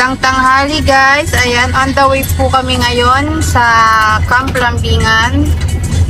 Magandang tanghali guys. Ayan, on the way po kami ngayon sa Camp Lambingan.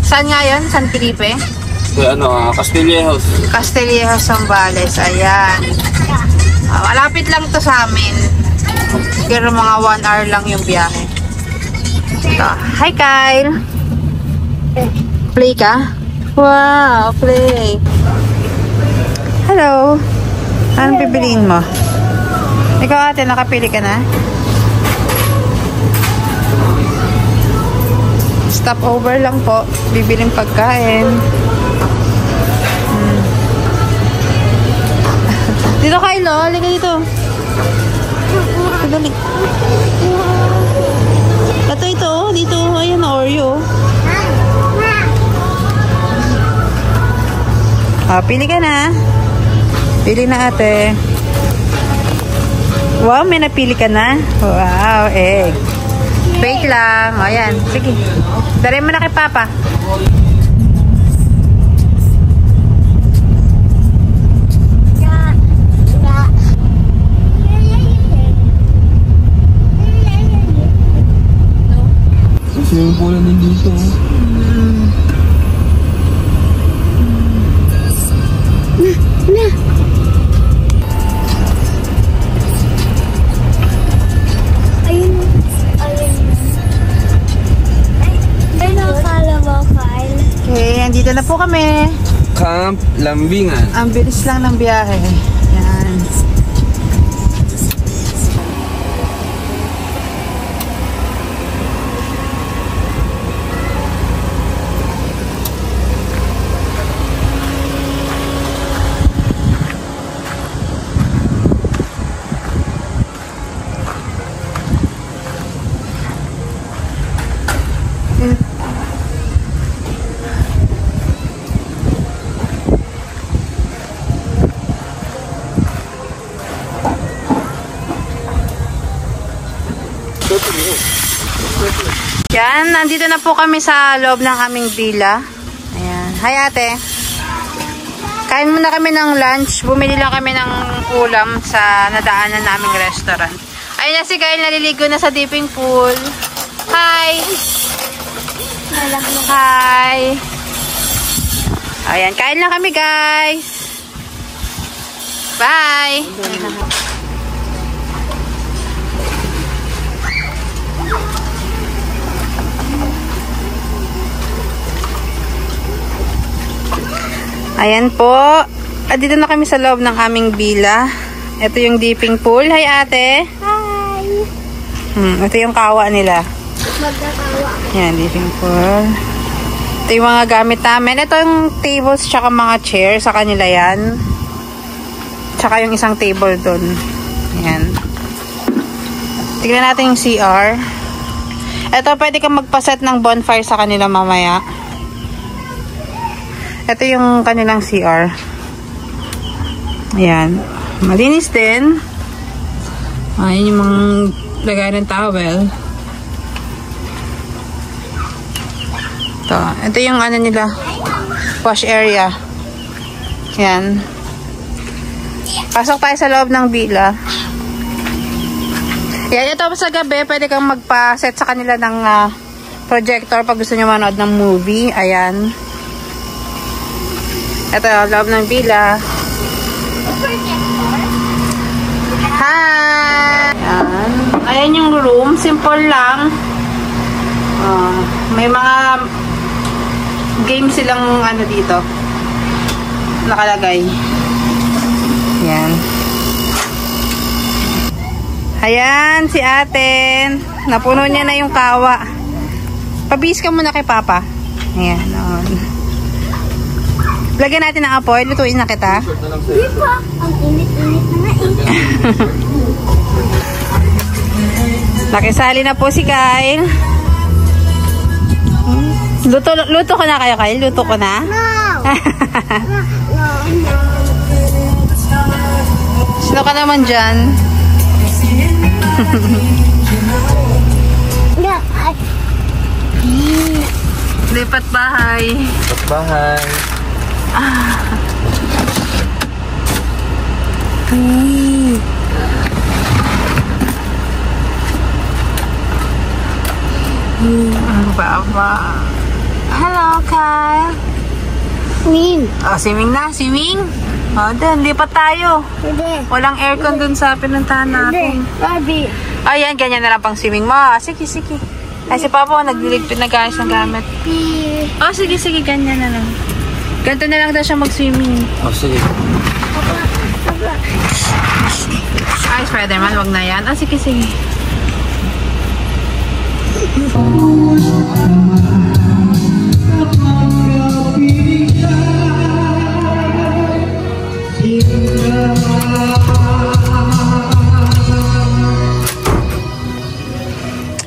Saan ngayon? San Felipe? Castillejos. Castillejos, Zambales. Ayan. Malapit lang to sa amin. Pero mga 1 hour lang yung biyahe. Ito. Hi Kyle. Play ka? Wow, play. Hello. Anong pipiliin mo? Ikaw ate, nakapili ka na? Stop over lang po. Bibiling pagkain. Dito Kylo, halika dito. Dali. Ito, dito. Ayan, Oreo. Pili ka na. Pili na ate. Wow, may napili ka na. Wow, egg. Wait lang. O, yan. Sige. Dari mo na kay Papa. Swimming pool din dito. Okay, andito na po kami. Camp Lambingan. Ang bilis lang ng biyahe. Yan. Yan, nandito na po kami sa loob ng aming villa. Ayan. Hi ate. Kain muna kami ng lunch. Bumili lang kami ng ulam sa nadaanan naming restaurant. Ayun na si Kyle, naliligo na sa dipping pool. Hi! Hi! Ayan, kain lang kami guys. Bye! Ayan po. Dito na kami sa loob ng aming villa. Ito yung dipping pool. Hi ate. Hi. Ito yung kawa nila. Magkakawa. Yan, dipping pool. Ito yung mga gamit namin. Ito yung tables tsaka mga chairs. Sa kanila yan. Tsaka yung isang table dun. Ayan. Tignan natin yung CR. Ito, pwede kang magpaset ng bonfire sa kanila mamaya. Ito yung kanilang CR. Ayan. Malinis din. Ayan yung mga lagay ng towel. Ito yung ano nila. Wash area. Ayan. Pasok tayo sa loob ng villa. Ayan, ito sa gabi, pwede kang magpa-set sa kanila ng projector pag gusto nyo manood ng movie. Ayan. Ito, loob ng villa. Hi! Ayan. Ayan yung room. Simple lang. May mga games silang ano dito. Nakalagay. Ayan. Ayan, si ate. Napuno niya na yung kawa. Pabihis ka muna kay Papa. Ayan. Lagyan natin ng apoy. Lutuin na kita. Di ba? Ang init-init na Nakisali na po si Kyle. Luto ko na kayo, Kyle. Luto ko na. No. Sino ka naman dyan? Lipat bahay. Lipat bahay. Ang baba. Hello, Kyle. Min. Oh, swimming na, swimming. Oh, dun, lipat tayo. Hindi. Walang aircon dun sa pinuntahan natin. Barbie. Ayan, ganyan na lang pang swimming mo. Sige, sige. Ay, si Papa, nagliligpit na guys ng gamit. Oh, sige, sige, ganyan na lang. Ganito na lang daw siya mag-swimming. Oh, sige. Ay, Spider-Man, wag na yan. Ah, sige, sige.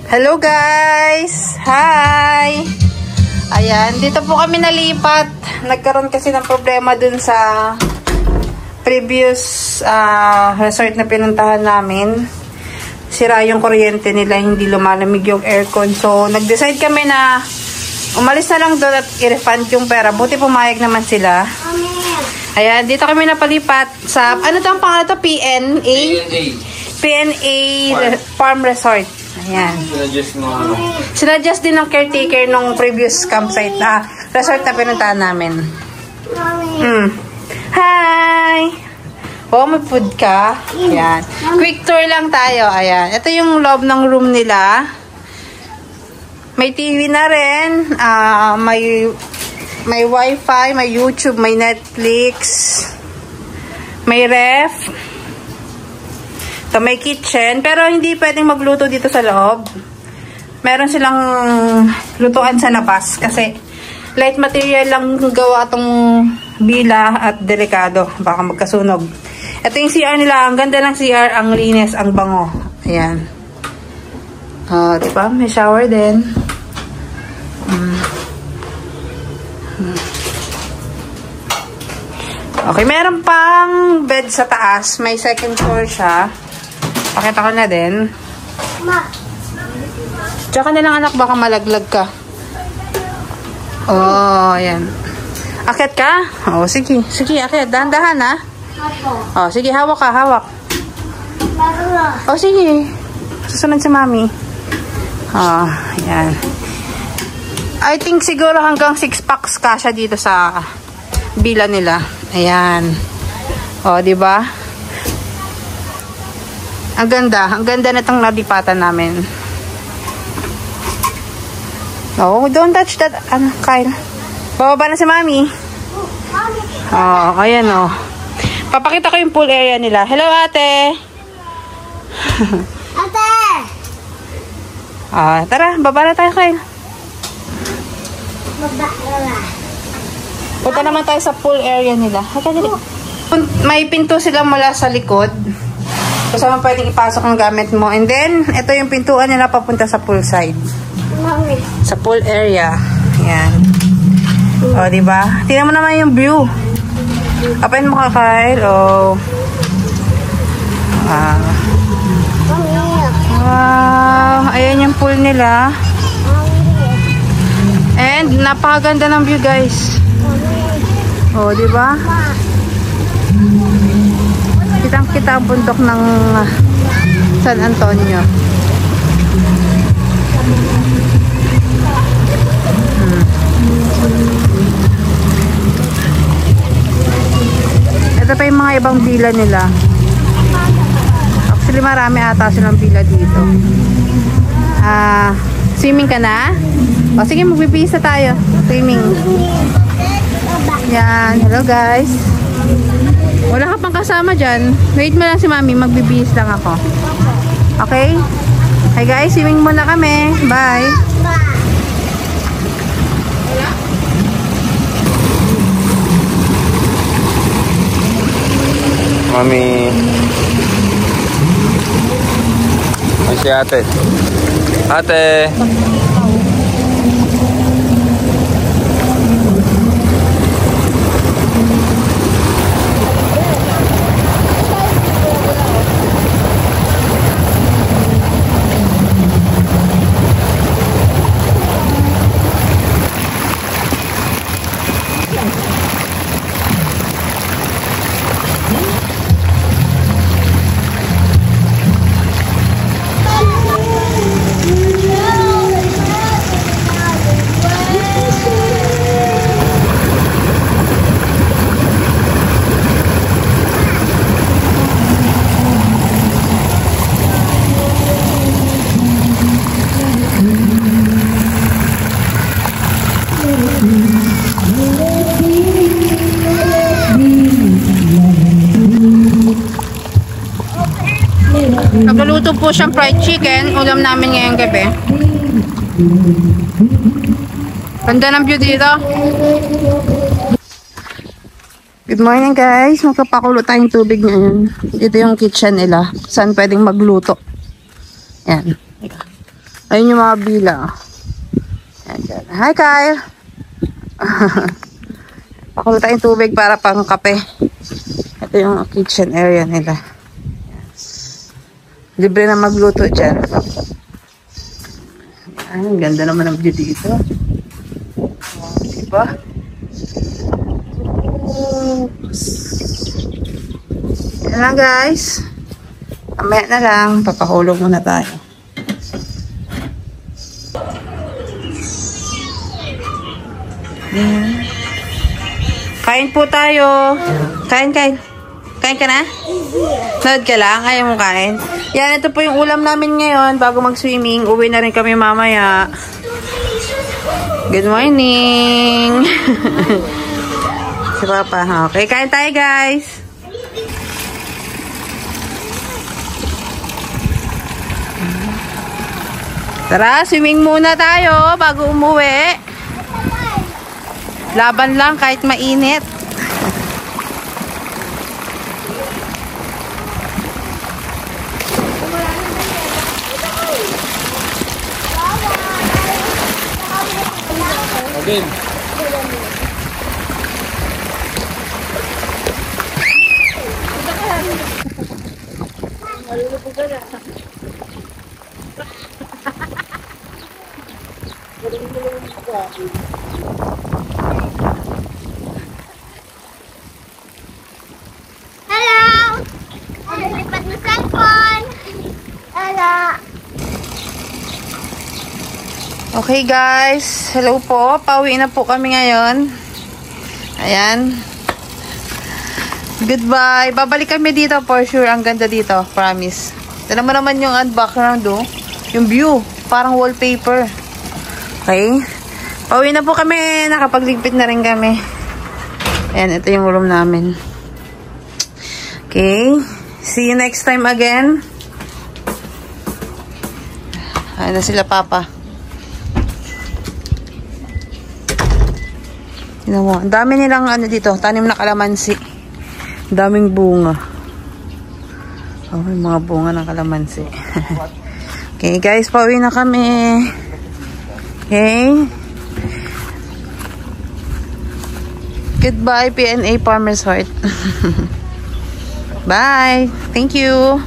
Hello guys! Hi! Ayan, dito po kami nalipat. Nagkaroon kasi ng problema dun sa previous resort na pinuntahan namin. Sira yung kuryente nila, hindi lumalamig yung aircon. So, nag-decide kami na umalis na lang doon at i-refund yung pera. Buti pumayag naman sila. Ayan, dito kami napalipat sa, ano to ang pangalan to? PNA? PNA Farm Resort. Ayan. Sinadjust din ng caretaker nung previous campsite na resort na pinuntahan namin. Hi! Oh, may food ka. Ayan. Quick tour lang tayo. Ayan. Ito yung loob ng room nila. May TV na rin. May wifi, may YouTube, may Netflix. May ref. So, may kitchen. Pero hindi pwedeng magluto dito sa loob. Meron silang lutuan sa labas. Kasi light material lang gawa itong bila at delikado. Baka magkasunog. Ito yung CR nila. Ang ganda ng CR. Ang linis, ang bango. Ayan. Diba? May shower din. Okay, meron pang bed sa taas. May second floor siya. Pakita ko na din. Tsaka na lang anak, baka malaglag ka. Oh, ayan. Akit ka? Oh, sige. Sige, akit. Dahan-dahan, ha? Oh, sige, hawak ka, hawak. Oh, sige. Susunod si mami. Oh, ayan. I think siguro hanggang 6 packs kasha dito sa bila nila. Ayan. Oh, di ba? Ang ganda. Ang ganda na itong nalipatan namin. Oh, don't touch that. Ano, Kyle? Bababa na si mami. Oh, ayan oh. Papakita ko yung pool area nila. Hello, ate. Ate! Tara, baba na tayo, Kyle. Punta naman tayo sa pool area nila. May pinto sila mula sa likod. So, saan pwedeng ipasok ang gamit mo. And then, ito yung pintuan nila papunta sa pool side. Sa pool area. Ayan. O, diba? Tingnan mo naman yung view. Apain mo ka, Kyle. O. Wow. Ayan yung pool nila. And, napakaganda ng view, guys. O, diba? Kitang-kita ang bundok ng San Antonio. Ito pa yung mga ibang villa nila. Actually, marami ata silang villa dito. Swimming ka na? O, sige, magbibisa tayo. Swimming. Yan. Hello, guys. Wala ka pang kasama dyan. Wait mo lang si mami. Magbibihis lang ako. Okay? Hi guys, swimming muna kami. Bye. Mami. Ay, si ate. Ate. po siyang fried chicken. Ulam namin ngayong gabi. Ganda ng view dito. Good morning guys. Magpapakulo tayong tubig ngayon. Dito yung kitchen nila. Saan pwedeng magluto. Yan. Ayun yung mga bila. Yan dyan. Hi Kyle. Pakulo tayong tubig para pang kape. Ito yung kitchen area nila. Libre na magluto dyan. Ang ganda naman ng view dito. Diba? Yan lang guys. Mamaya na lang. Papahulog muna tayo. Yan. Kain po tayo. Kain. Kain ka na? Nod ka lang? Ayaw mo kain? Yan, ito po yung ulam namin ngayon bago mag-swimming. Uwi na rin kami mamaya. Good morning! Si Papa. Okay, kain tayo guys! Tara, swimming muna tayo bago umuwi. Laban lang kahit mainit. Again. Hello! Nalilipat na cellphone! Hello! Okay guys, hello po. Pauwi na po kami ngayon. Ayan. Goodbye. Babalik kami dito for sure. Ang ganda dito, promise. Tignan mo naman yung background oh. Yung view, parang wallpaper. Okay. Pauwi na po kami. Nakapagligpit na rin kami. Ayan, ito yung room namin. Okay. See you next time again. Ayan na sila Papa. Ang dami nilang ano dito, tanim na kalamansi. Daming bunga. Oh, may mga bunga ng kalamansi. Okay, guys, pauwi na kami. Okay. Goodbye, PNA Farmers Heart. Bye. Thank you.